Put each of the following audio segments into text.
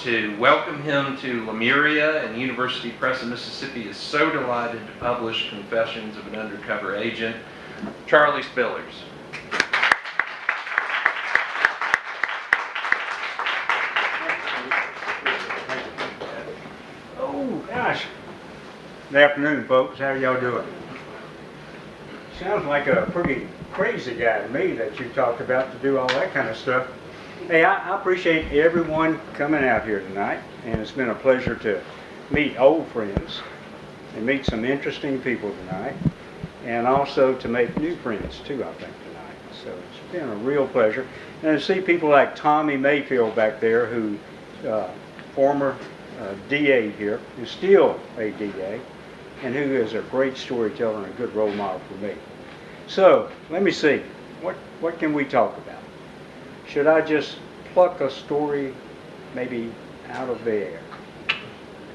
to welcome him to Lemuria, and University Press of Mississippi is so delighted to publish Confessions of an Undercover Agent, Charlie Spillers. Oh, gosh. Good afternoon, folks. How are y'all doing? Sounds like a pretty crazy guy to me that you talked about to do all that kind of stuff. Hey, I appreciate everyone coming out here tonight, and it's been a pleasure to meet old friends and meet some interesting people tonight, and also to make new friends too, I think, tonight. So it's been a real pleasure. And to see people like Tommy Mayfield back there, who former DA here, is still a DA, and who is a great storyteller and a good role model for me. So let me see, what can we talk about? Should I just pluck a story maybe out of the air?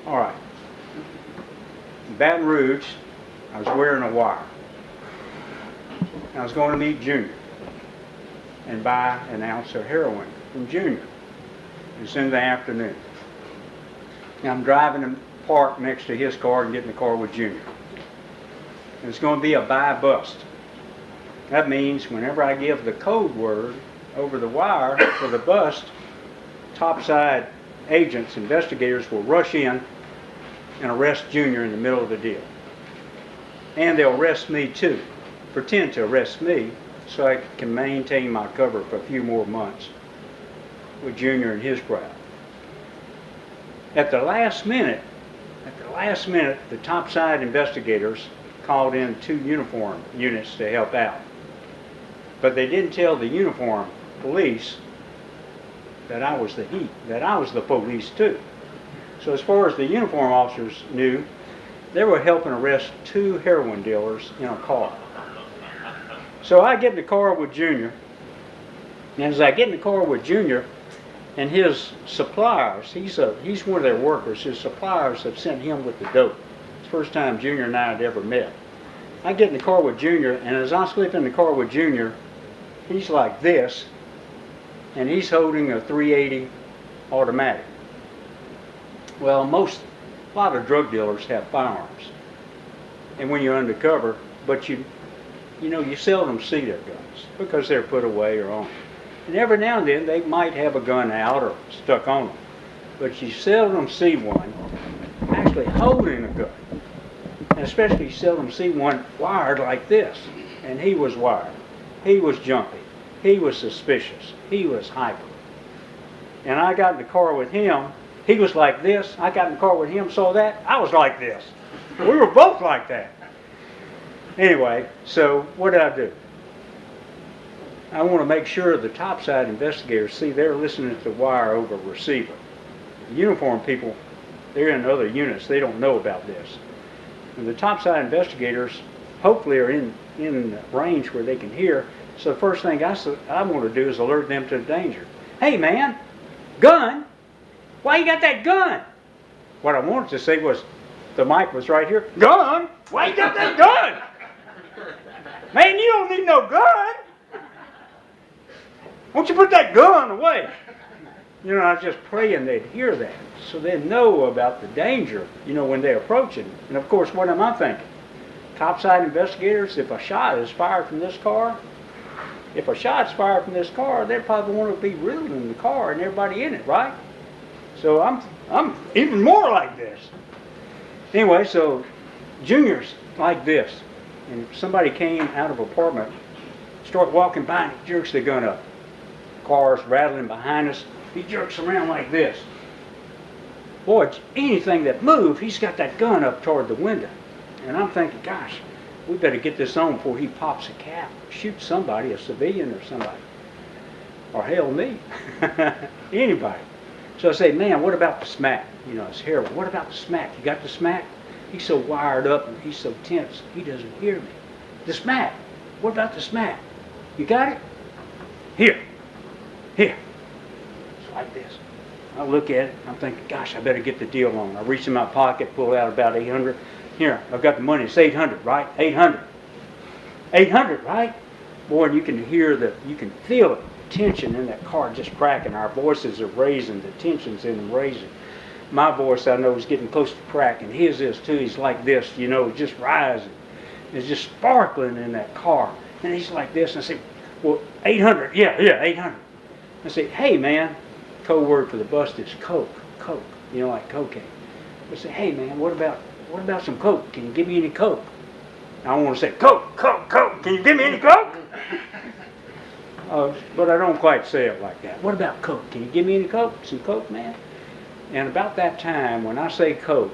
All right. In Baton Rouge, I was wearing a wire. I was going to meet Junior and buy an ounce of heroin from Junior. It's in the afternoon. And I'm driving to park next to his car and get in the car with Junior. And it's going to be a buy bust. That means whenever I give the code word over the wire for the bust, topside agents, investigators will rush in and arrest Junior in the middle of the deal. And they'll arrest me too, pretend to arrest me so I can maintain my cover for a few more months with Junior and his crowd. At the last minute, the topside investigators called in 2 uniform units to help out. But they didn't tell the uniform police that I was the police too. So as far as the uniform officers knew, they were helping arrest 2 heroin dealers in a car. So I get in the car with Junior, and as I get in the car with Junior and his suppliers, he's one of their workers, his suppliers have sent him with the dope. It's the first time Junior and I had ever met. I get in the car with Junior, and as I slip in the car with Junior, he's like this, and he's holding a .380 automatic. Well, a lot of drug dealers have firearms, and when you're undercover, but you seldom see their guns because they're put away or on. And every now and then they might have a gun out or stuck on them, but you seldom see one actually holding a gun, and especially you seldom see one wired like this. And he was wired. He was jumpy. He was suspicious. He was hyper. And I got in the car with him. He was like this. I got in the car with him, saw that. I was like this. We were both like that. Anyway, so what did I do? I want to make sure the topside investigators see they're listening to the wire over a receiver. The uniform people, they're in other units. They don't know about this. And the topside investigators hopefully are in range where they can hear. So the first thing I want to do is alert them to the danger. Hey man, gun? Why you got that gun? What I wanted to say was, the mic was right here. Gun? Why you got that gun? Man, you don't need no gun. Why don't you put that gun away? You know, I was just praying they'd hear that so they'd know about the danger, when they approach it. And of course, what am I thinking? Topside investigators, if a shot is fired from this car, they probably want to be riddled in the car and everybody in it, right? So I'm even more like this. Anyway, so Junior's like this, and somebody came out of an apartment, start walking by, and he jerks the gun up. Cars rattling behind us. He jerks around like this. Boy, anything that moves, he's got that gun up toward the window. And I'm thinking, gosh, we better get this on before he pops a cap, shoots somebody, a civilian or somebody. Or hell, me. Anybody. So I say, man, what about the smack? It's heroin. What about the smack? You got the smack? He's so wired up and he's so tense, he doesn't hear me. The smack. What about the smack? You got it? Here. It's like this. I look at it, I'm thinking, gosh, I better get the deal on. I reach in my pocket, pull out about 800. Here, I've got the money. It's 800, right? 800. 800, right? Boy, and you can hear you can feel it. tension in that car just cracking. Our voices are raising, the tension's in them raising. My voice, I know, is getting close to cracking. His is too. He's like this, you know, just rising. It's just sparkling in that car. And he's like this, and I say, well, 800, yeah, 800. I say, hey man, code word for the bust is coke, you know, like cocaine. I say, hey man, what about some coke? Can you give me any coke? I want to say, coke, can you give me any coke? But I don't quite say it like that. What about coke? Can you give me any coke? Some coke, man? And about that time, when I say coke,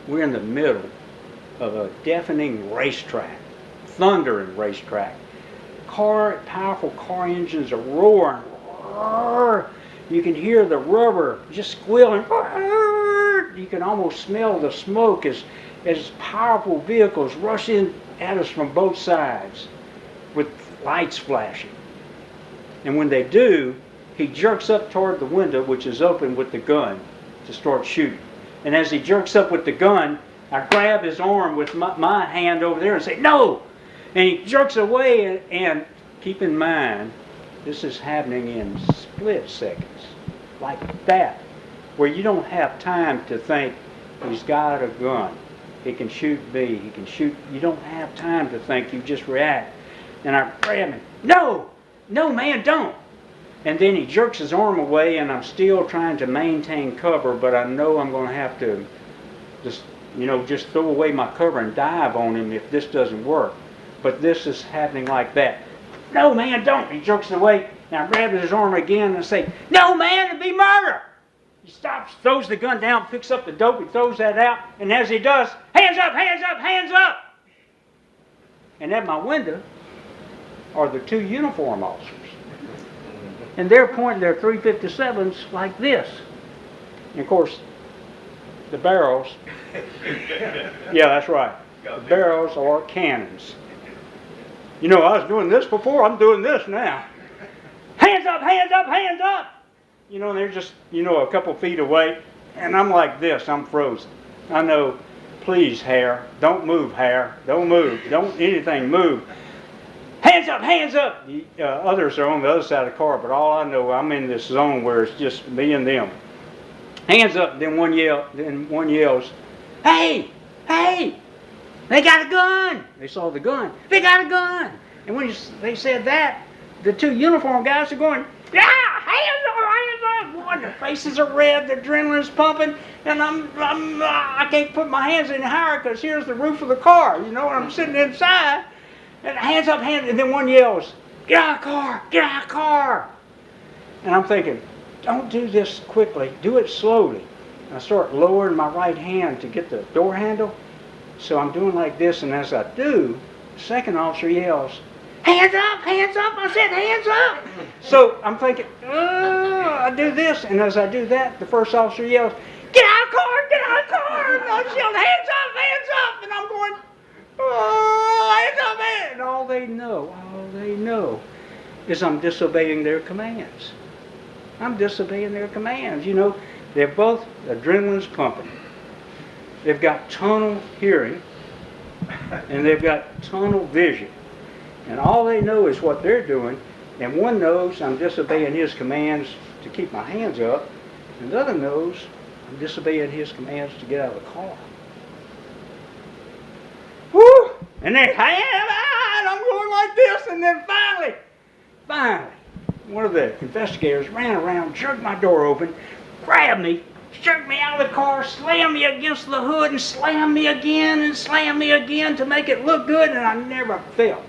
we're in the middle of a deafening racetrack, thundering racetrack. Powerful car engines are roaring. You can hear the rubber just squealing. You can almost smell the smoke as powerful vehicles rush in at us from both sides with lights flashing. And when they do, he jerks up toward the window, which is open, with the gun to start shooting. And as he jerks up with the gun, I grab his arm with my hand over there and say, no! And he jerks away, and keep in mind, this is happening in split seconds, like that, where you don't have time to think, he's got a gun, he can shoot me, he can shoot, you don't have time to think, you just react. And I grab him, no man, don't. And then he jerks his arm away, and I'm still trying to maintain cover, but I know I'm going to have to just throw away my cover and dive on him if this doesn't work. But this is happening like that. No man, don't. He jerks it away, and I grab his arm again and say, no man, it'd be murder. He stops, throws the gun down, picks up the dope, he throws that out, and as he does, hands up, hands up, hands up. And at my window are the two uniform officers. And they're pointing their .357s like this. And of course, the barrels, yeah, that's right. The barrels are cannons. You know, I was doing this before, I'm doing this now. Hands up, hands up, hands up! You know, they're just, a couple feet away. And I'm like this, I'm frozen. I know, please, hair, don't move, hair. Don't move, don't anything move. Hands up, hands up! The others are on the other side of the car, but all I know, I'm in this zone where it's just me and them. Hands up, then one yells, hey, they got a gun! They saw the gun. They got a gun! And when they said that, the two uniform guys are going, yeah, hands up, hands up! Boy, their faces are red, their adrenaline's pumping, and I can't put my hands any higher because here's the roof of the car, and I'm sitting inside. And hands up, hands, and then one yells, get out of the car, get out of the car. And I'm thinking, don't do this quickly, do it slowly. And I start lowering my right hand to get the door handle. So I'm doing like this, and as I do, the second officer yells, hands up, I said hands up. So I'm thinking, I do this, and as I do that, the first officer yells, get out of the car, get out of the car. And I yell, hands up, and I'm going, hands up, man. And all they know is I'm disobeying their commands. I'm disobeying their commands. They're both adrenaline's pumping. They've got tunnel hearing, and they've got tunnel vision. And all they know is what they're doing, and one knows I'm disobeying his commands to keep my hands up, and the other knows I'm disobeying his commands to get out of the car. Woo! And then, I'm going like this, and then finally, one of the investigators ran around, jerked my door open, grabbed me, jerked me out of the car, slammed me against the hood, and slammed me again to make it look good, and I never felt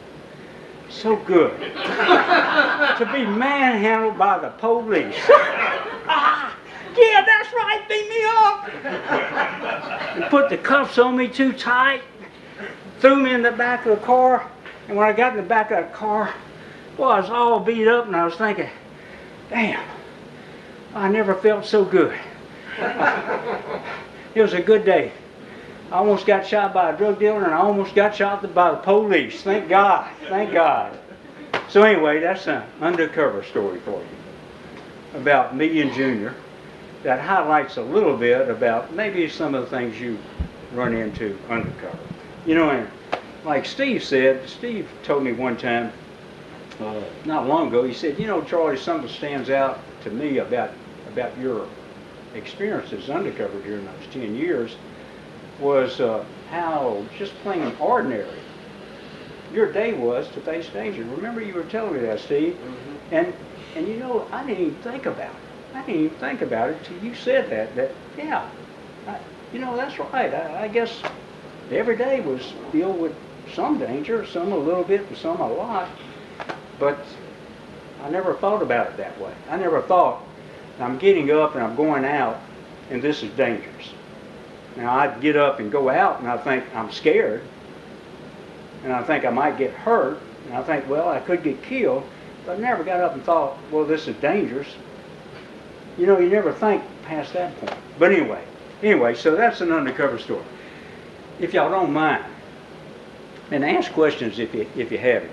so good to be manhandled by the police. Yeah, that's right, beat me up. And put the cuffs on me too tight, threw me in the back of the car, and when I got in the back of the car, well, I was all beat up, and I was thinking, damn, I never felt so good. It was a good day. I almost got shot by a drug dealer, and I almost got shot by the police. Thank God. Thank God. So anyway, that's an undercover story for you about me and Junior that highlights a little bit about maybe some of the things you run into undercover. And like Steve said, Steve told me one time, not long ago. He said, "You know, Charlie, something stands out to me about your experience as undercover during those 10 years was how just plain ordinary your day was to face danger." Remember, you were telling me that, Steve. Mm-hmm. And you know, I didn't even think about it. I didn't even think about it till you said that. Yeah, you know, that's right. I guess every day was filled with some danger, some a little bit and some a lot. But I never thought about it that way. I never thought, I'm getting up and I'm going out and this is dangerous. Now I'd get up and go out and I think I'm scared. And I think I might get hurt. And I think, well, I could get killed. But I never got up and thought, well, this is dangerous. You know, you never think past that point. But anyway, so that's an undercover story. If y'all don't mind, and ask questions if you have it,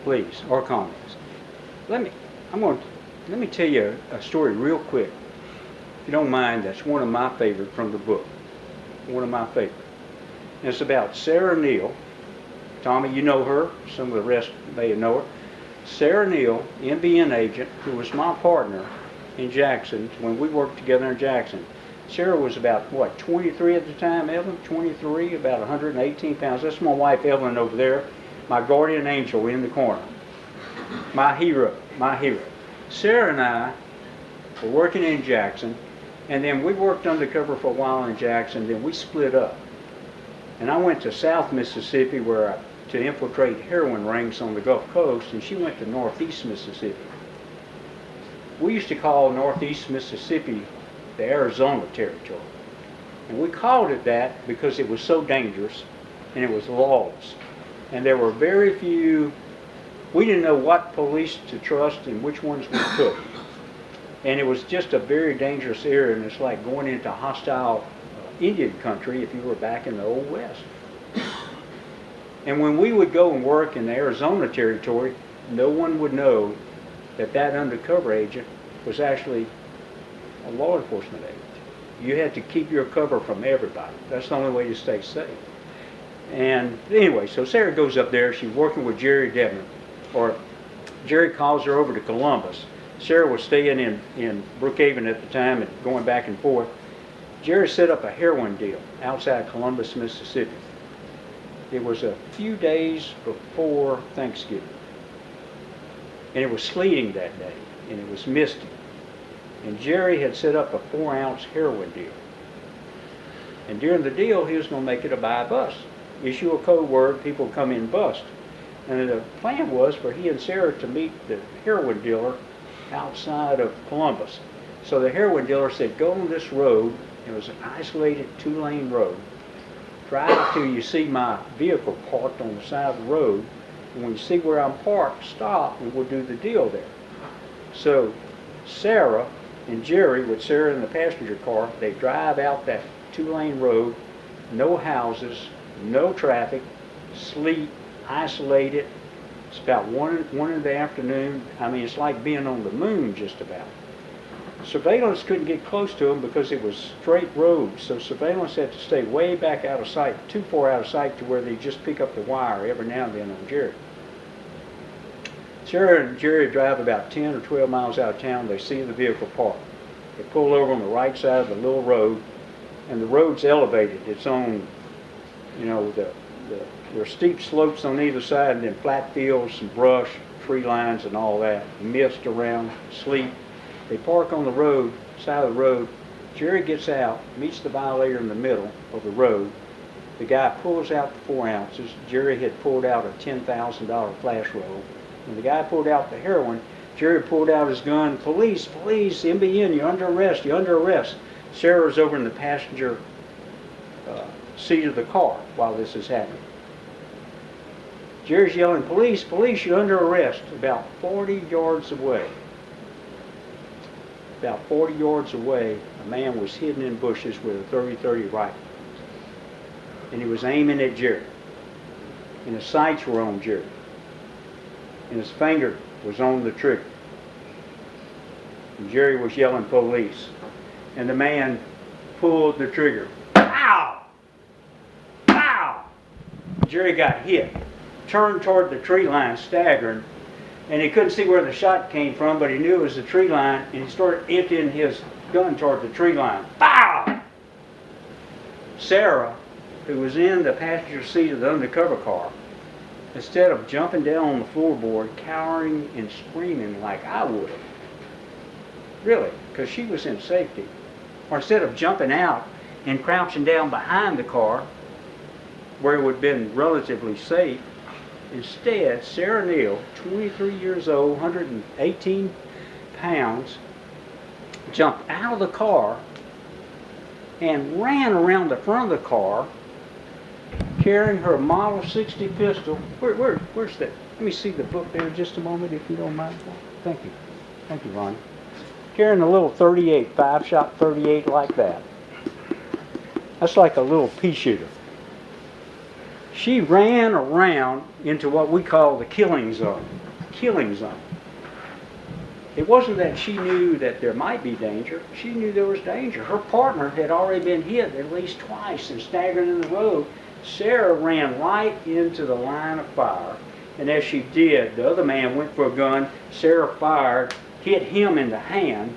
please, or comments. Let me tell you a story real quick. If you don't mind, that's one of my favorite from the book. One of my favorite. And it's about Sarah Neal. Tommy, you know her. Some of the rest may know her. Sarah Neal, NBN agent, who was my partner in Jackson when we worked together in Jackson. Sarah was about, what, 23 at the time, Evelyn? 23, about 118 pounds. That's my wife, Evelyn, over there. My guardian angel in the corner. My hero. Sarah and I were working in Jackson, and then we worked undercover for a while in Jackson, then we split up. And I went to South Mississippi to infiltrate heroin rings on the Gulf Coast, and she went to Northeast Mississippi. We used to call Northeast Mississippi the Arizona Territory. And we called it that because it was so dangerous and it was lawless. And there were very few, we didn't know what police to trust and which ones we couldn't. And it was just a very dangerous area, and it's like going into hostile Indian country if you were back in the Old West. And when we would go and work in the Arizona Territory, no one would know that undercover agent was actually a law enforcement agent. You had to keep your cover from everybody. That's the only way to stay safe. And anyway, so Sarah goes up there. She's working with Jerry Devon, or Jerry calls her over to Columbus. Sarah was staying in Brookhaven at the time and going back and forth. Jerry set up a heroin deal outside Columbus, Mississippi. It was a few days before Thanksgiving. And it was sleeting that day, and it was misty. And Jerry had set up a 4-ounce heroin deal. And during the deal, he was going to make it a buy-bust. Issue a code word, people come in bust. And the plan was for he and Sarah to meet the heroin dealer outside of Columbus. So the heroin dealer said, go on this road. It was an isolated 2-lane road. Drive till you see my vehicle parked on the side of the road. And when you see where I'm parked, stop and we'll do the deal there. So Sarah and Jerry, with Sarah in the passenger car, they drive out that 2-lane road, no houses, no traffic, sleet, isolated. It's about 1 in the afternoon. I mean, it's like being on the moon just about. Surveillance couldn't get close to them because it was straight roads, so surveillance had to stay way back out of sight, too far out of sight to where they just pick up the wire every now and then on Jerry. Sarah and Jerry drive about 10 or 12 miles out of town. They see the vehicle parked. They pull over on the right side of the little road, and the road's elevated. It's on, you know, there are steep slopes on either side, and then flat fields, some brush, tree lines, and all that. Mist around, sleet. They park on the road, side of the road. Jerry gets out, meets the violator in the middle of the road. The guy pulls out the 4 ounces. Jerry had pulled out a $10,000 flash roll. When the guy pulled out the heroin, Jerry pulled out his gun. Police, MBN, you're under arrest, Sarah was over in the passenger seat of the car while this is happening. Jerry's yelling, police, you're under arrest, about 40 yards away. About 40 yards away, a man was hidden in bushes with a .30-30 rifle. And he was aiming at Jerry. And his sights were on Jerry. And his finger was on the trigger. And Jerry was yelling, police. And the man pulled the trigger. Pow! Pow! Jerry got hit, turned toward the tree line, staggering. And he couldn't see where the shot came from, but he knew it was the tree line, and he started emptying his gun toward the tree line. Pow! Sarah, who was in the passenger seat of the undercover car, instead of jumping down on the floorboard, cowering and screaming like I would have, really, because she was in safety, or instead of jumping out and crouching down behind the car, where it would have been relatively safe, instead, Sarah Neal, 23 years old, 118 pounds, jumped out of the car and ran around the front of the car carrying her Model 60 pistol. Where's that? Let me see the book there just a moment, if you don't mind. Thank you. Thank you, Ronnie. Carrying a little 38, 5-shot 38 like that. That's like a little pea shooter. She ran around into what we call the killing zone. Killing zone. It wasn't that she knew that there might be danger. She knew there was danger. Her partner had already been hit at least twice and staggered in the road. Sarah ran right into the line of fire. And as she did, the other man went for a gun. Sarah fired, hit him in the hand.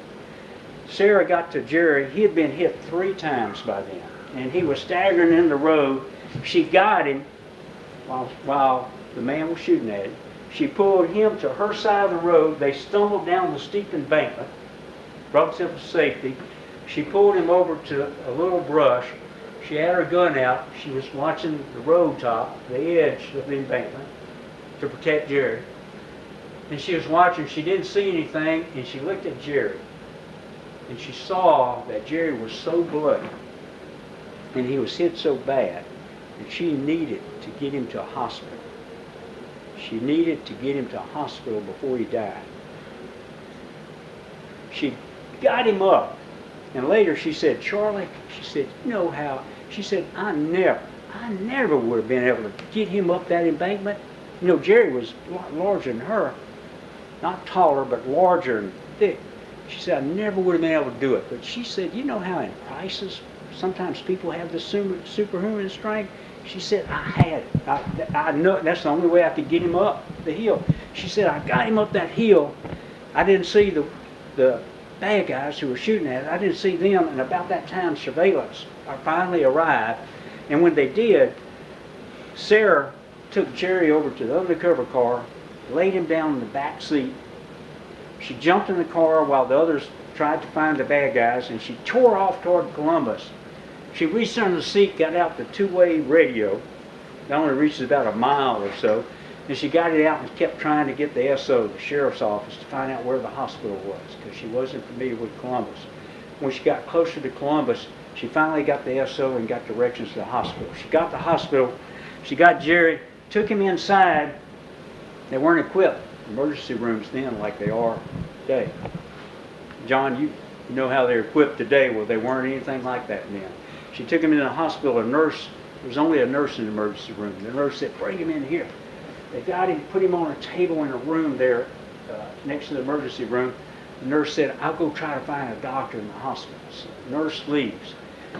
Sarah got to Jerry. He had been hit 3 times by then. And he was staggering in the road. She got him while the man was shooting at him. She pulled him to her side of the road. They stumbled down the steep embankment, relative to safety. She pulled him over to a little brush. She had her gun out. She was watching the road top, the edge of the embankment, to protect Jerry. And she was watching. She didn't see anything, and she looked at Jerry. And she saw that Jerry was so bloody, and he was hit so bad, that she needed to get him to a hospital. She needed to get him to a hospital before he died. She got him up, and later she said, Charlie, she said, you know how, she said, I never would have been able to get him up that embankment. You know, Jerry was a lot larger than her, not taller, but larger and thick. She said, I never would have been able to do it. But she said, you know how in crisis, sometimes people have this superhuman strength? She said, I had it. I know that's the only way I could get him up the hill. She said, I got him up that hill. I didn't see the bad guys who were shooting at it. I didn't see them. And about that time, surveillance finally arrived. And when they did, Sarah took Jerry over to the undercover car, laid him down in the back seat. She jumped in the car while the others tried to find the bad guys, and she tore off toward Columbus. She reached under the seat, got out the 2-way radio. It only reaches about a mile or so. And she got it out and kept trying to get the SO, the sheriff's office, to find out where the hospital was, because she wasn't familiar with Columbus. When she got closer to Columbus, she finally got the SO and got directions to the hospital. She got to the hospital. She got Jerry, took him inside. They weren't equipped, emergency rooms then, like they are today. John, you know how they're equipped today. Well, they weren't anything like that then. She took him in the hospital. A nurse, there was only a nurse in the emergency room. The nurse said, bring him in here. They got him, put him on a table in a room there next to the emergency room. The nurse said, I'll go try to find a doctor in the hospital. So the nurse leaves.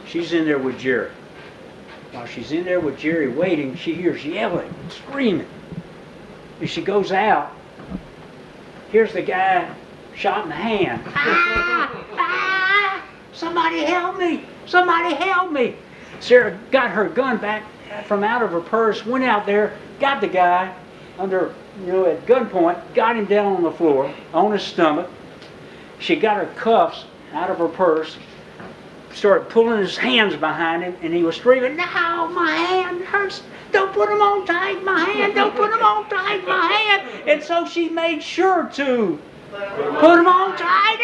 She's in there with Jerry. While she's in there with Jerry waiting, she hears yelling, screaming. As she goes out, here's the guy shot in the hand. Ah! Ah! Somebody help me! Somebody help me! Sarah got her gun back from out of her purse, went out there, got the guy under, at gunpoint, got him down on the floor, on his stomach. She got her cuffs out of her purse, started pulling his hands behind him, and he was screaming, no, my hand hurts. Don't put them on tight, my hand. Don't put them on tight, my hand. And so she made sure to put them on tight.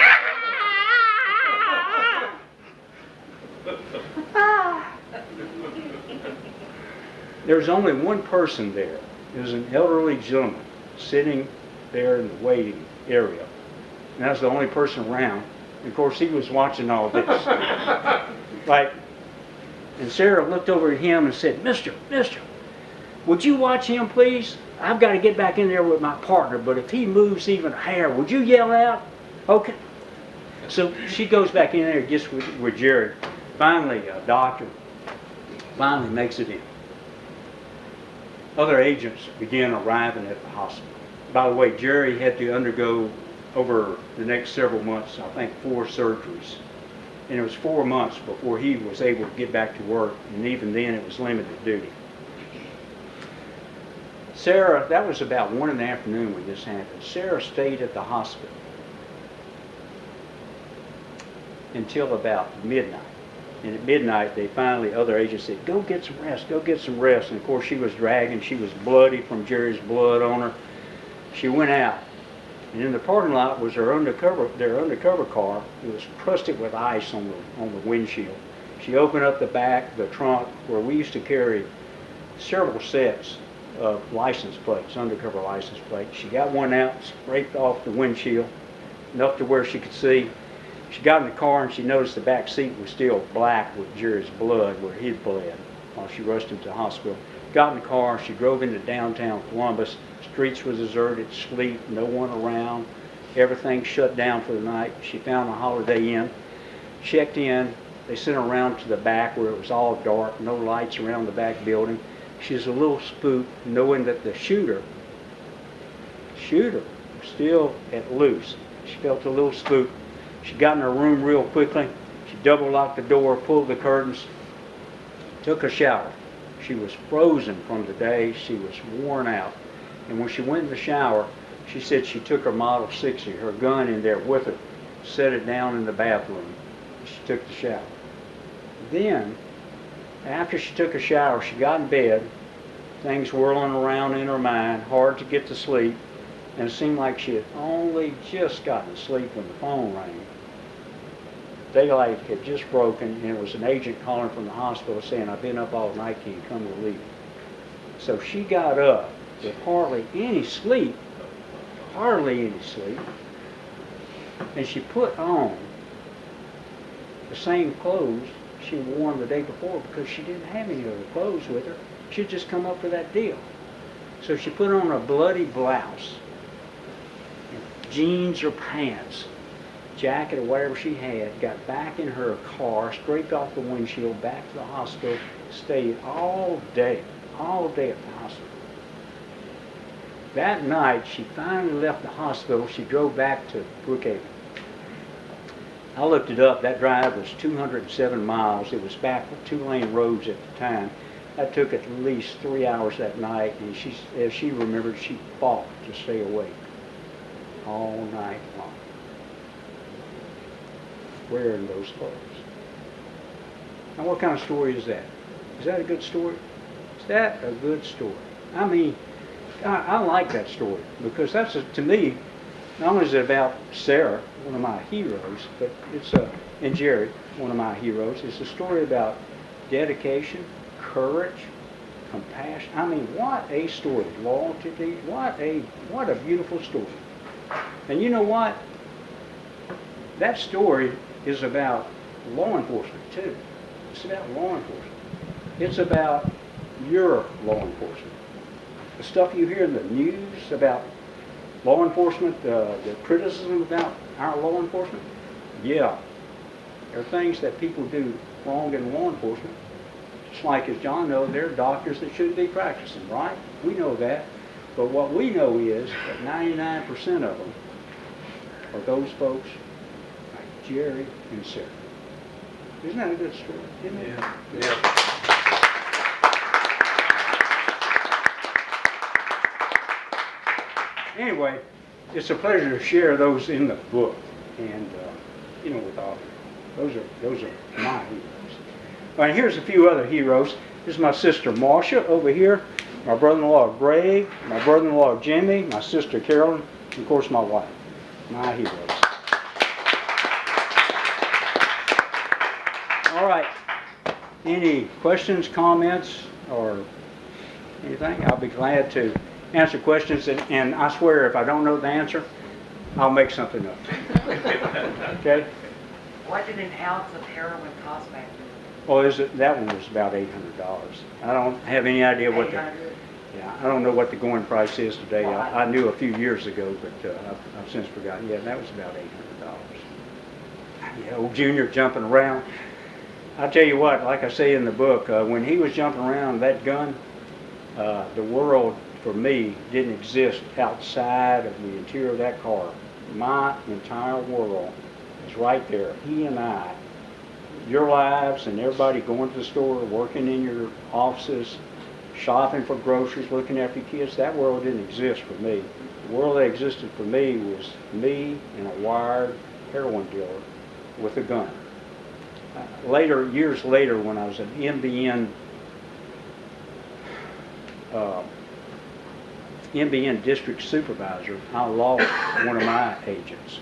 There was only one person there. It was an elderly gentleman sitting there in the waiting area. And that was the only person around. And of course, he was watching all this. Right? And Sarah looked over at him and said, Mister, would you watch him, please? I've got to get back in there with my partner, but if he moves even a hair, would you yell out? Okay. So she goes back in there and gets with Jerry. Finally, a doctor finally makes it in. Other agents began arriving at the hospital. By the way, Jerry had to undergo over the next several months, I think 4 surgeries. And it was 4 months before he was able to get back to work, and even then it was limited duty. Sarah, that was about 1 in the afternoon when this happened. Sarah stayed at the hospital until about midnight. And at midnight, they finally, other agents said, go get some rest, go get some rest. And of course, she was dragging, she was bloody from Jerry's blood on her. She went out. And in the parking lot was their undercover car. It was crusted with ice on the windshield. She opened up the back, the trunk, where we used to carry several sets of license plates, undercover license plates. She got one out, scraped off the windshield, enough to where she could see. She got in the car and she noticed the back seat was still black with Jerry's blood where he'd bled while she rushed him to the hospital. Got in the car, she drove into downtown Columbus. Streets were deserted, sleep, no one around. Everything shut down for the night. She found a Holiday Inn, checked in. They sent her around to the back where it was all dark, no lights around the back building. She was a little spooked knowing that the shooter was still at loose. She felt a little spooked. She got in her room real quickly. She double locked the door, pulled the curtains, took a shower. She was frozen from the day. She was worn out. And when she went in the shower, she said she took her Model 60, her gun in there with her, set it down in the bathroom. She took the shower. Then, after she took a shower, she got in bed, things whirling around in her mind, hard to get to sleep, and it seemed like she had only just gotten to sleep when the phone rang. Daylight had just broken, and it was an agent calling from the hospital saying, I've been up all night, can you come relieve me? So she got up with hardly any sleep, and she put on the same clothes she had worn the day before because she didn't have any other clothes with her. She had just come up for that deal. So she put on a bloody blouse, jeans or pants, jacket or whatever she had, got back in her car, scraped off the windshield, back to the hospital, stayed all day at the hospital. That night, she finally left the hospital. She drove back to Brookhaven. I looked it up. That drive was 207 miles. It was back with 2-lane roads at the time. That took at least 3 hours that night, and as she remembered, she fought to stay awake all night long, wearing those clothes. Now, what kind of story is that? Is that a good story? Is that a good story? I mean, I like that story because that's, to me, not only is it about Sarah, one of my heroes, but it's and Jerry, one of my heroes. It's a story about dedication, courage, compassion. I mean, what a story! Loyalty. What a beautiful story. And you know what? That story is about law enforcement too. It's about law enforcement. It's about your law enforcement. The stuff you hear in the news about law enforcement, the criticism about our law enforcement, yeah, there are things that people do wrong in law enforcement. Just like, as John knows, there are doctors that shouldn't be practicing, right? We know that. But what we know is that 99% of them are those folks like Jerry and Sarah. Isn't that a good story? Isn't it? Yeah. Anyway, it's a pleasure to share those in the book, and with all those are my heroes. All right, here's a few other heroes. This is my sister Marcia over here, my brother-in-law Greg, my brother-in-law Jimmy, my sister Carolyn, and of course my wife. My heroes. All right. Any questions, comments, or anything? I'll be glad to answer questions, and I swear if I don't know the answer, I'll make something up. Okay? What did an ounce of heroin cost back then? Well, that one was about $800. I don't have any idea what the... 800? Yeah, I don't know what the going price is today. I knew a few years ago, but I've since forgotten. Yeah, that was about $800. Yeah, old Junior jumping around. I'll tell you what, like I say in the book, when he was jumping around that gun, the world for me, didn't exist outside of the interior of that car. My entire world is right there. He and I, your lives and everybody going to the store, working in your offices, shopping for groceries, looking after your kids, that world didn't exist for me. The world that existed for me was me and a wired heroin dealer with a gun. Later, years later, when I was an MBN district supervisor, I lost one of my agents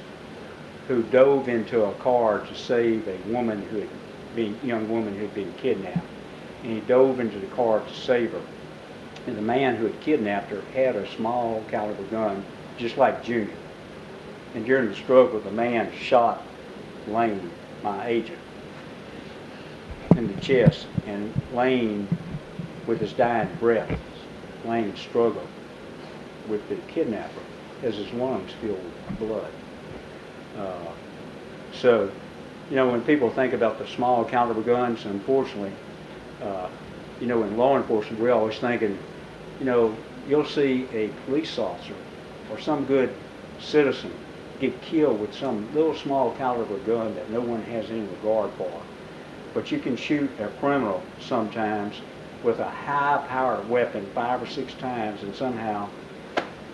who dove into a car to save a woman who had been, young woman who had been kidnapped. And he dove into the car to save her. And the man who had kidnapped her had a small caliber gun, just like Junior. And during the struggle, the man shot Lane, my agent, in the chest, and Lane, with his dying breath, Lane struggled with the kidnapper as his lungs filled with blood. So, you know, when people think about the small caliber guns, unfortunately, you know, in law enforcement, we're always thinking, you know, you'll see a police officer or some good citizen get killed with some little small caliber gun that no one has any regard for. But you can shoot a criminal sometimes with a high-powered weapon 5 or 6 times, and somehow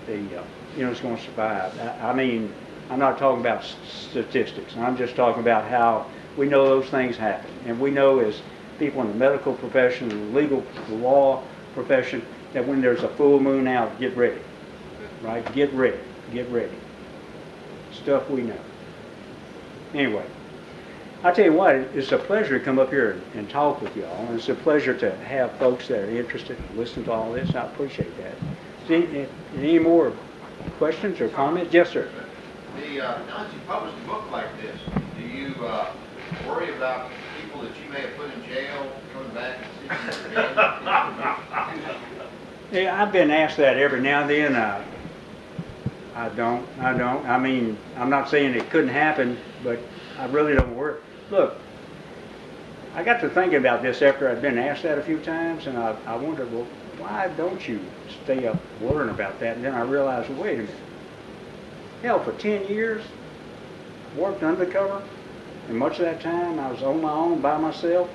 you know, it's going to survive. I mean, I'm not talking about statistics. I'm just talking about how we know those things happen. And we know as people in the medical profession, the legal, the law profession, that when there's a full moon out, get ready. Right? Get ready. Get ready. Stuff we know. Anyway, I tell you what, it's a pleasure to come up here and talk with y'all. And it's a pleasure to have folks that are interested in listening to all this. I appreciate that. Any more questions or comments? Yes, sir. Now that you published a book like this, do you worry about people that you may have put in jail coming back and seeking their revenge? Yeah, I've been asked that every now and then. I don't. I mean, I'm not saying it couldn't happen, but I really don't worry. Look, I got to thinking about this after I'd been asked that a few times, and I wondered, well, why don't you stay up learn about that? And then I realized, well, wait a minute. Hell, for 10 years, worked undercover, and much of that time I was on my own by myself,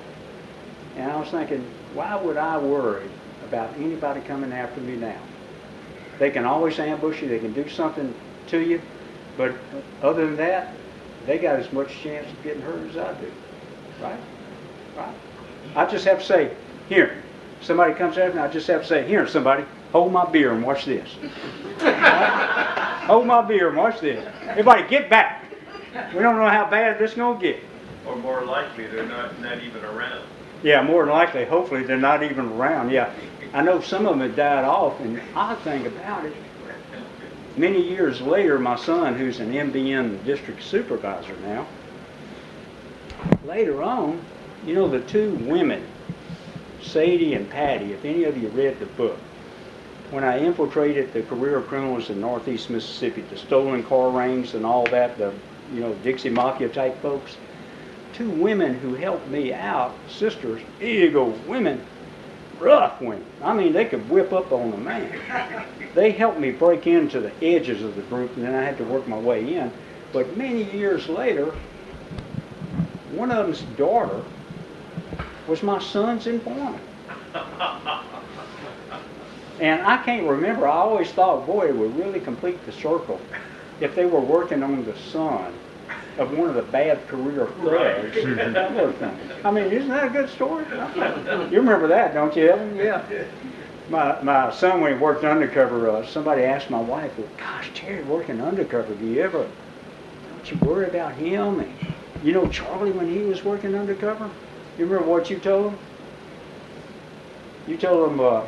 and I was thinking, why would I worry about anybody coming after me now? They can always ambush you, they can do something to you, but other than that, they got as much chance of getting hurt as I do, right? Right? I just have to say, here, somebody comes after me, I just have to say, here, somebody, hold my beer and watch this. Right? Hold my beer and watch this. Everybody get back. We don't know how bad this is going to get. Or more likely, they're not even around. Yeah, more than likely, hopefully they're not even around. Yeah, I know some of them have died off, and odd thing about it, many years later, my son, who's an MBN district supervisor now, later on, you know, the 2 women, Sadie and Patty, if any of you read the book, when I infiltrated the career criminals in Northeast Mississippi, the stolen car rings and all that, the, you know, Dixie Mafia type folks, 2 women who helped me out, sisters, big old women, rough women. I mean, they could whip up on a man. They helped me break into the edges of the group, and then I had to work my way in. But many years later, one of them's daughter was my son's informant. And I can't remember, I always thought, boy, it would really complete the circle if they were working on the son of one of the bad career thugs. That little thing. I mean, isn't that a good story? You remember that, don't you, Ellen? Yeah. My son, when he worked undercover, somebody asked my wife, well, gosh, Terry working undercover, don't you worry about him? And, you know, Charlie, when he was working undercover, you remember what you told him? You told him, oh,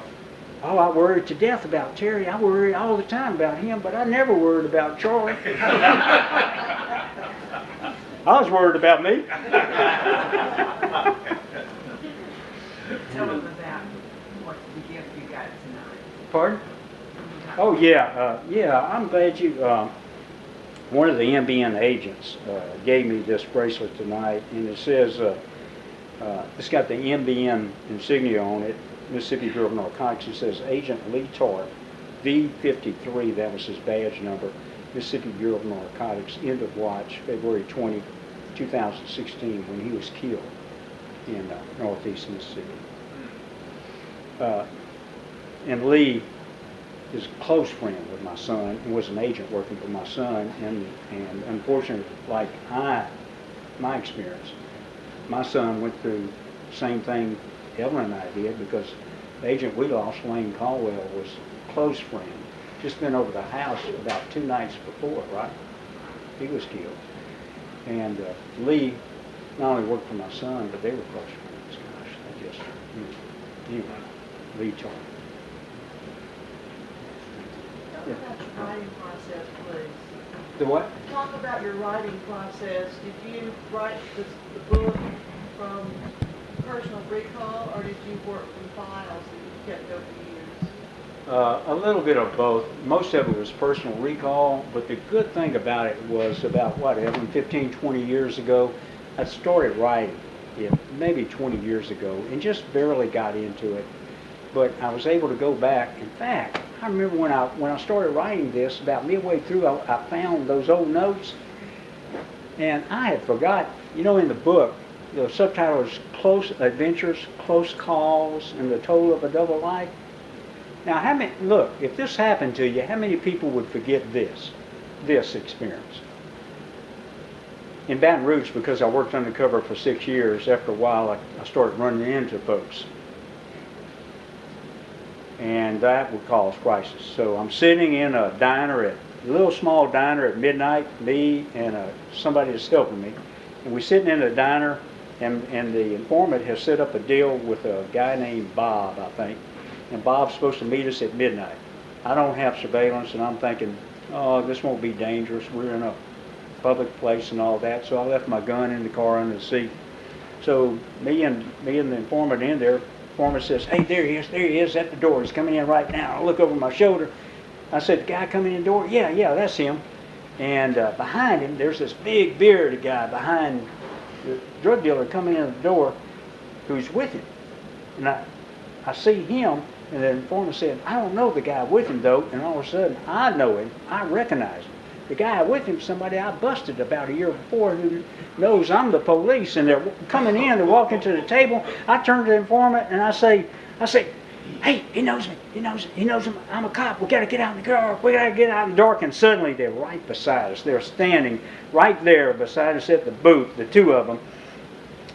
I worried to death about Terry. I worried all the time about him, but I never worried about Charlie. I was worried about me. Tell them about what the gift you got tonight. Pardon? Oh, yeah. I'm glad you... one of the MBN agents gave me this bracelet tonight, and it says, it's got the MBN insignia on it, Mississippi Bureau of Narcotics. It says Agent Lee Tart, V53, that was his badge number, Mississippi Bureau of Narcotics, end of watch, February 20, 2016, when he was killed in northeast Mississippi. And Lee is a close friend with my son and was an agent working for my son, and unfortunately, like my experience, my son went through the same thing Evelyn and I did, because the agent we lost, Lane Caldwell, was a close friend. Just been over the house about 2 nights before, right? He was killed. And Lee not only worked for my son, but they were close friends. Gosh, I just, anyway, Lee told me. Talk about your writing process, please. The what? Talk about your writing process. Did you write the book from personal recall, or did you work from files that you kept over the years? A little bit of both. Most of it was personal recall, but the good thing about it was about, what, Evan, 15, 20 years ago, I started writing it, maybe 20 years ago, and just barely got into it. But I was able to go back. In fact, I remember when I started writing this, about midway through, I found those old notes, and I had forgot, you know, in the book, the subtitle is Close Adventures, Close Calls, and the Toll of a Double Life. Now, how many, look, if this happened to you, how many people would forget this experience? In Baton Rouge, because I worked undercover for 6 years, after a while I started running into folks. And that would cause crisis. So I'm sitting in a diner, a little small diner at midnight, me and somebody that's helping me. And we're sitting in a diner, and the informant has set up a deal with a guy named Bob, I think. And Bob's supposed to meet us at midnight. I don't have surveillance, and I'm thinking, oh, this won't be dangerous. We're in a public place and all that. So I left my gun in the car under the seat. So me and the informant in there, the informant says, hey, there he is at the door. He's coming in right now. I look over my shoulder. I said, the guy coming in the door? Yeah, that's him. And behind him, there's this big bearded guy behind the drug dealer coming in the door who's with him. And I see him, and the informant said, I don't know the guy with him, though. And all of a sudden, I know him. I recognize him. The guy with him, somebody I busted about a year before, who knows I'm the police, and they're coming in, they're walking to the table. I turn to the informant, and I say, hey, he knows me. I'm a cop. We got to get out in the dark. We got to get out in the dark. And suddenly, they're right beside us. They're standing right there beside us at the booth, the two of them.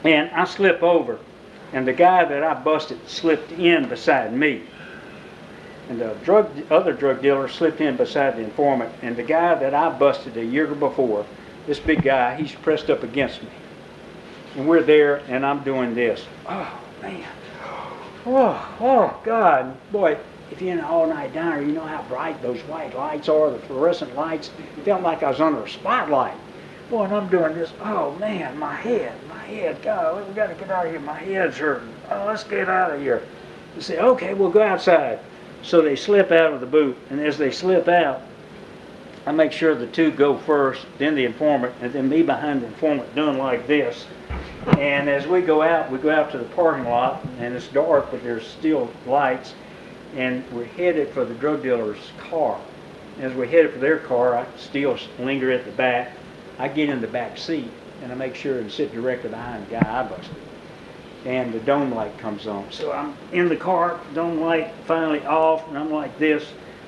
And I slip over. And the guy that I busted slipped in beside me. And the other drug dealer slipped in beside the informant. And the guy that I busted a year before, this big guy, he's pressed up against me. And we're there, and I'm doing this. Oh, man. Oh, God. Boy, if you're in an all-night diner, you know how bright those white lights are, the fluorescent lights. It felt like I was under a spotlight. Boy, and I'm doing this. Oh, man, my head. God, we got to get out of here. My head's hurting. Oh, let's get out of here. They say, okay, we'll go outside. So they slip out of the booth, and as they slip out, I make sure the two go first, then the informant, and then me behind the informant doing like this. And as we go out to the parking lot, and it's dark, but there's still lights, and we're headed for the drug dealer's car. As we're headed for their car, I still linger at the back. I get in the back seat, and I make sure and sit directly behind the guy I busted. And the dome light comes on. So I'm in the car, dome light finally off, and I'm like this.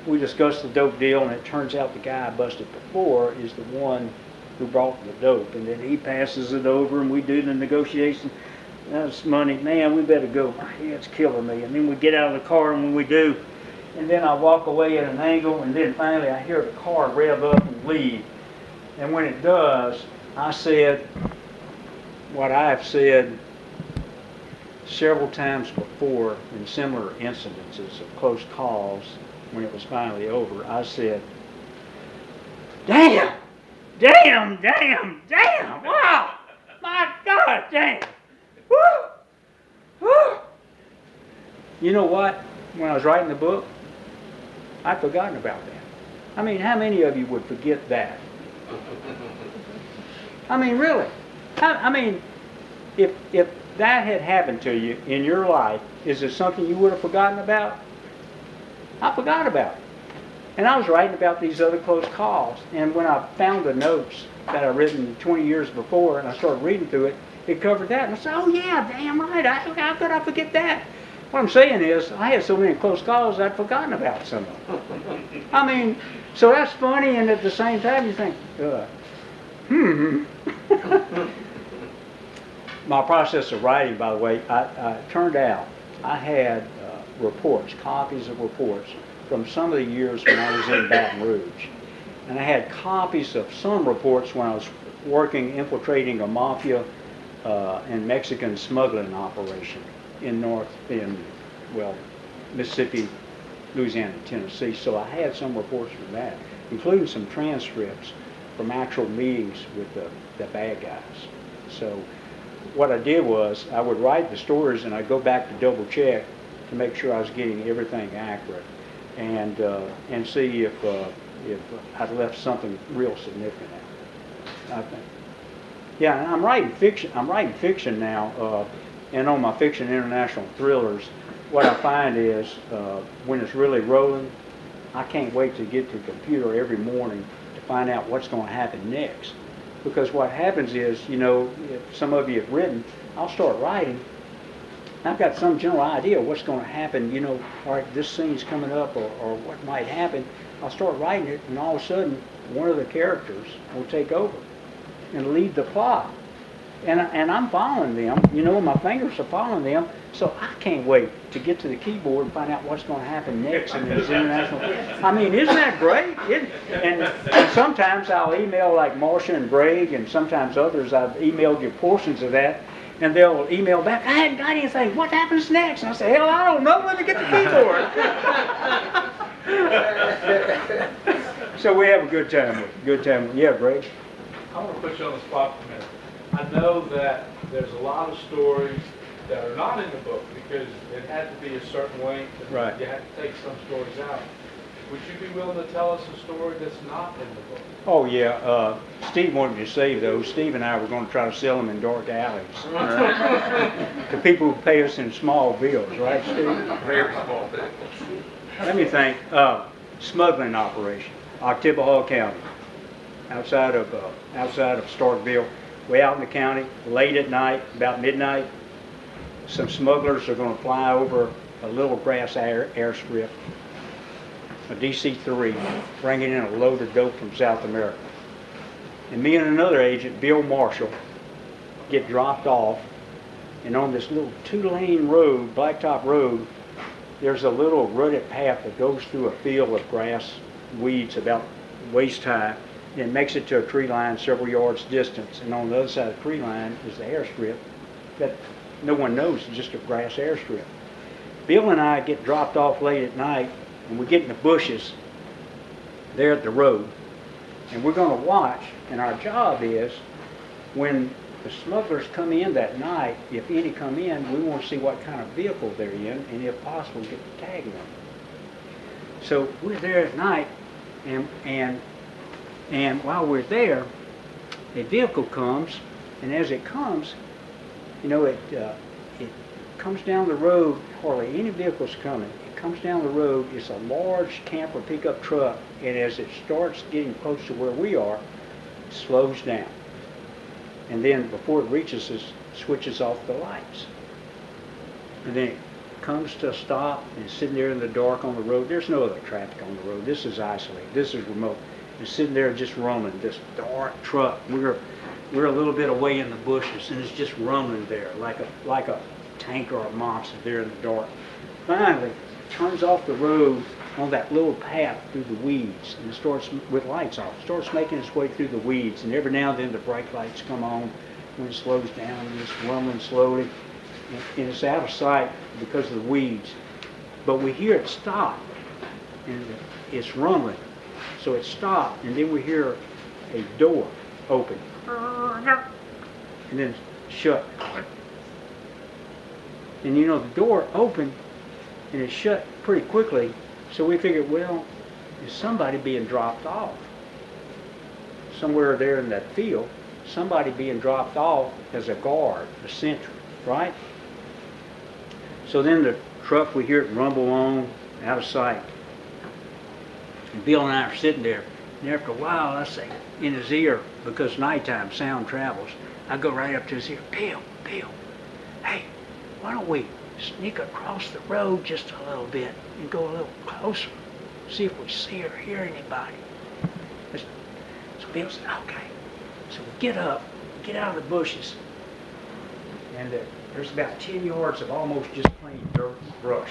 We discuss the dope deal, and it turns out the guy I busted before is the one who brought the dope. And then he passes it over, and we do the negotiation. That's money. Man, we better go. My head's killing me. And then we get out of the car, and when we do, and then I walk away at an angle, and then finally I hear the car rev up and leave. And when it does, I said what I've said several times before in similar incidences of close calls. When it was finally over, I said, damn, wow, my God, damn, woo. You know what, when I was writing the book, I'd forgotten about that. I mean, how many of you would forget that? I mean, really, I mean, if that had happened to you in your life, is it something you would have forgotten about? I forgot about it. And I was writing about these other close calls, and when I found the notes that I'd written 20 years before, and I started reading through it, it covered that. And I said, oh yeah, damn right, how could I forget that? What I'm saying is, I had so many close calls, I'd forgotten about some of them. I mean, so that's funny, and at the same time, you think, My process of writing, by the way, I turned out, I had reports, copies of reports from some of the years when I was in Baton Rouge. And I had copies of some reports when I was working, infiltrating a mafia and Mexican smuggling operation in Mississippi, Louisiana, Tennessee. So I had some reports from that, including some transcripts from actual meetings with the bad guys. So what I did was I would write the stories and I'd go back to double check to make sure I was getting everything accurate and see if I'd left something real significant out. I think. Yeah, and I'm writing fiction. I'm writing fiction now, and on my fiction international thrillers, what I find is when it's really rolling, I can't wait to get to the computer every morning to find out what's going to happen next. Because what happens is, you know, if some of you have written, I'll start writing. I've got some general idea of what's going to happen, you know, all right, this scene's coming up or what might happen. I'll start writing it, and all of a sudden, one of the characters will take over and lead the plot. And I'm following them, you know, my fingers are following them, so I can't wait to get to the keyboard and find out what's going to happen next in this international. I mean, isn't that great? And sometimes I'll email like Marcia and Greg, and sometimes others I've emailed you portions of that, and they'll email back, I hadn't got anything, what happens next? And I say, hell, I don't know, let me get the keyboard. So we have a good time with it. Good time. Yeah, Greg? I want to put you on the spot for a minute. I know that there's a lot of stories that are not in the book because it had to be a certain length and Right. you had to take some stories out. Would you be willing to tell us a story that's not in the book? Oh, yeah. Steve wanted me to save those. Steve and I were going to try to sell them in dark alleys. To people who pay us in small bills, right, Steve? Very small bit. Let me think. Smuggling operation, Oktibbeha County, outside of Starkville, way out in the county, late at night, about midnight. Some smugglers are going to fly over a little grass airstrip, a DC-3, bringing in a load of dope from South America. And me and another agent, Bill Marshall, get dropped off, and on this little 2-lane road, blacktop road, there's a little rutted path that goes through a field of grass, weeds about waist high, and it makes it to a tree line several yards distance. And on the other side of the tree line is the airstrip that no one knows, it's just a grass airstrip. Bill and I get dropped off late at night, and we get in the bushes there at the road, and we're going to watch, and our job is when the smugglers come in that night, if any come in, we want to see what kind of vehicle they're in, and if possible, get the tag number. So we're there at night, and while we're there, a vehicle comes, and as it comes, you know, it comes down the road, hardly any vehicles coming. It comes down the road, it's a large camper pickup truck, and as it starts getting close to where we are, it slows down. And then before it reaches us, switches off the lights. And then it comes to a stop and it's sitting there in the dark on the road. There's no other traffic on the road. This is isolated. This is remote. It's sitting there just rumbling, this dark truck. We're a little bit away in the bushes, and it's just rumbling there like a tank or a monster there in the dark. Finally, it turns off the road on that little path through the weeds, and it starts, with lights off, starts making its way through the weeds, and every now and then the brake lights come on when it slows down, and it's rumbling slowly, and it's out of sight because of the weeds. But we hear it stop, and it's rumbling. So it stopped, and then we hear a door open, and then shut. And you know, the door opened, and it shut pretty quickly, so we figured, well, is somebody being dropped off? Somewhere there in that field, somebody being dropped off as a guard, a sentry, right? So then the truck, we hear it rumble on, out of sight. And Bill and I are sitting there, and after a while, I say in his ear, because nighttime sound travels, I go right up to his ear, Bill, hey, why don't we sneak across the road just a little bit and go a little closer, see if we see or hear anybody. So Bill said, okay. So we get up, get out of the bushes, and there's about 10 yards of almost just plain dirt and brush,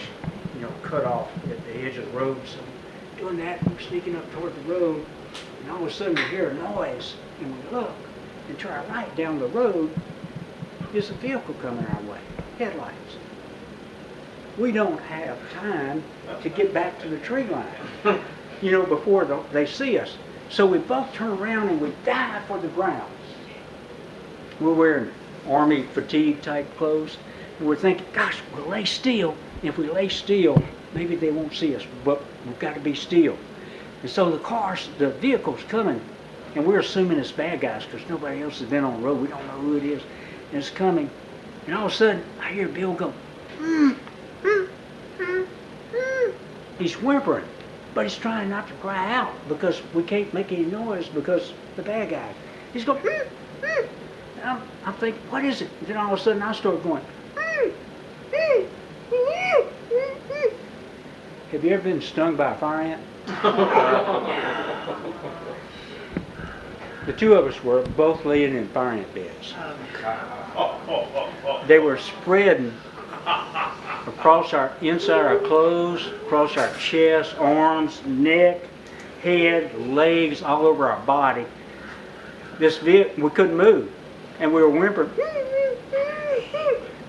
cut off at the edge of the road. So doing that, we're sneaking up toward the road, and all of a sudden we hear a noise, and we look, and to our right down the road is a vehicle coming our way, headlights. We don't have time to get back to the tree line, before they see us. So we both turn around and we dive for the ground. We're wearing army fatigue type clothes, and we're thinking, gosh, we'll lay still. If we lay still, maybe they won't see us, but we've got to be still. And so the vehicle's coming, and we're assuming it's bad guys because nobody else has been on the road. We don't know who it is. And it's coming, and all of a sudden, I hear Bill go, He's whimpering, but he's trying not to cry out because we can't make any noise because the bad guy. He's going, I'm thinking, what is it? And then all of a sudden I start going, Have you ever been stung by a fire ant? The two of us were both laying in fire ant beds. They were spreading across inside our clothes, across our chest, arms, neck, head, legs, all over our body. We couldn't move, and we were whimpering.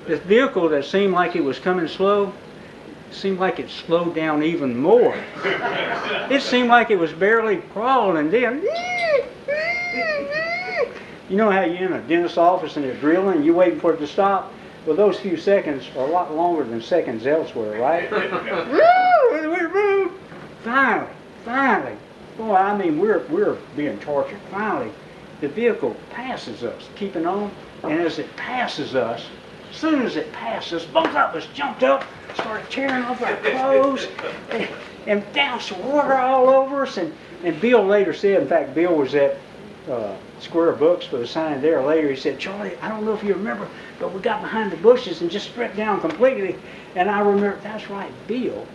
This vehicle that seemed like it was coming slow, seemed like it slowed down even more. It seemed like it was barely crawling, and then, you know how you're in a dentist's office and they're drilling and you're waiting for it to stop? Well, those few seconds are a lot longer than seconds elsewhere, right? Finally, boy, I mean, we're being tortured. Finally, the vehicle passes us, keeping on, and as it passes us, as soon as it passes, both of us jumped up, started tearing off our clothes, and doused some water all over us. And Bill later said, in fact, Bill was at Square Books for the sign there later. He said, Charlie, I don't know if you remember, but we got behind the bushes and just stripped down completely. And I remember, that's right, Bill,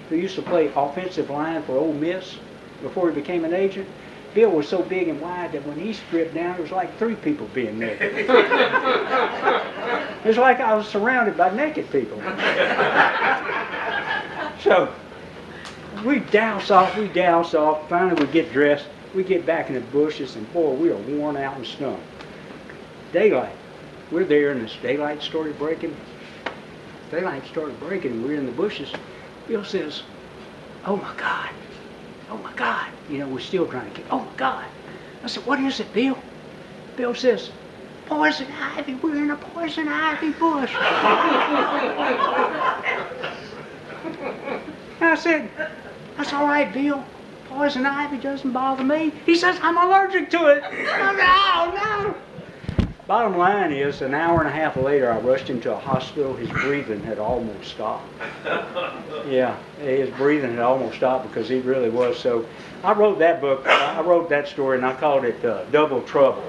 who used to play offensive line for Ole Miss before he became an agent, Bill was so big and wide that when he stripped down, it was like 3 people being naked. It was like I was surrounded by naked people. So we douse off. Finally, we get dressed. We get back in the bushes, and boy, we are worn out and stunk. Daylight. We're there, and this daylight started breaking. And we're in the bushes. Bill says, oh my God. We're still trying to get, oh my God. I said, what is it, Bill? Bill says, poison ivy. We're in a poison ivy bush. I said, that's all right, Bill. Poison ivy doesn't bother me. He says, I'm allergic to it. I said, oh no. Bottom line is, an hour and a half later, I rushed him to a hospital. His breathing had almost stopped. Yeah, his breathing had almost stopped because he really was so. I wrote that book, I wrote that story, and I called it Double Trouble.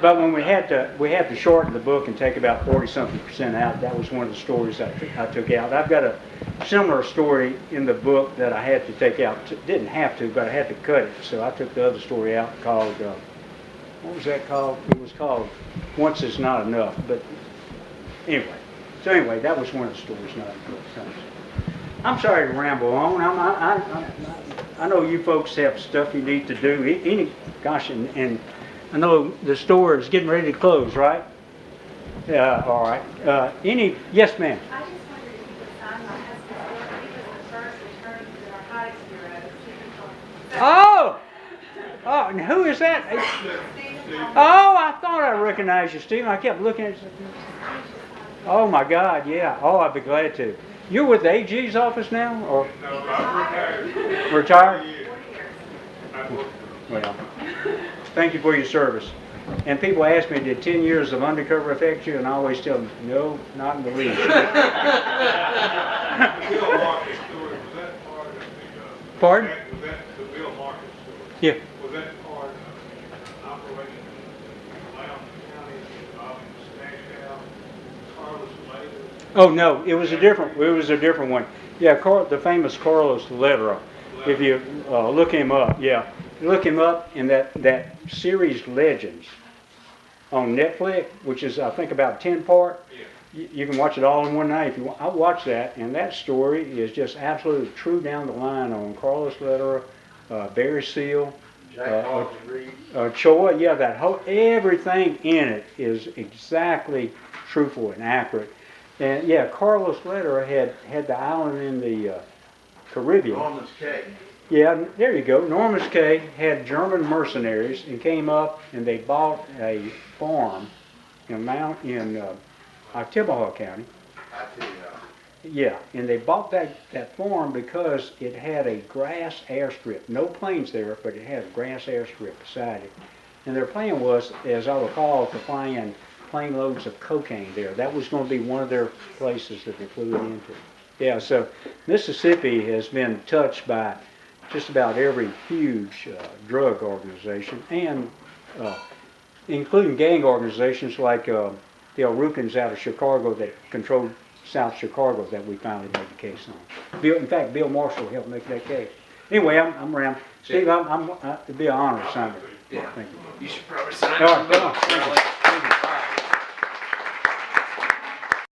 But when we had to shorten the book and take about 40-something% out, that was one of the stories I took out. I've got a similar story in the book that I had to take out. Didn't have to, but I had to cut it. So I took the other story out called, what was that called? It was called Once Is Not Enough. But anyway, that was one of the stories not in the book. So, I'm sorry to ramble on. I know you folks have stuff you need to do. And I know the store is getting ready to close, right? Yeah, all right. Yes, ma'am. I just wondered if you could sign my husband's book. He was the first attorney to the narcotics bureau. Oh, and who is that? Oh, I thought I recognized you, Stephen. I kept looking at you. Oh my God, yeah. Oh, I'd be glad to. You're with the AG's office now, or? No, I'm retired. Retired? 40 years. Well, thank you for your service. And people ask me, did 10 years of undercover affect you? And I always tell them, no, not in the least. Bill Walker's story, was that part of the Pardon? Was that the Bill Market store? Yeah. Was that part of an operation in Loudoun County involving Stash House, Carlos Later? Oh, no, it was a different one. Yeah, the famous Carlos Ledra. If you look him up, yeah. Look him up in that series Legends on Netflix, which is, I think, about 10-part. Yeah. You can watch it all in one night if you want. I watched that, and that story is just absolutely true down the line on Carlos Ledra, Barry Seal, Choa. Yeah, that whole, everything in it is exactly truthful and accurate. And yeah, Carlos Ledra had the island in the Caribbean. Norman's Cay. Yeah, there you go. Norman's Cay had German mercenaries and came up and they bought a farm in Tibahaw County. I tell you, Yeah, and they bought that farm because it had a grass airstrip. No planes there, but it had a grass airstrip beside it. And their plan was, as I recall, to fly in plane loads of cocaine there. That was going to be one of their places that they flew it into. Yeah, so Mississippi has been touched by just about every huge drug organization, and including gang organizations like the El Rukins out of Chicago that controlled South Chicago that we finally made the case on. In fact, Bill Marshall helped make that case. Anyway, I'm around. Steve, it'd be an honor, Simon. Yeah. Thank you. You should probably sign All some right, come on. books, really.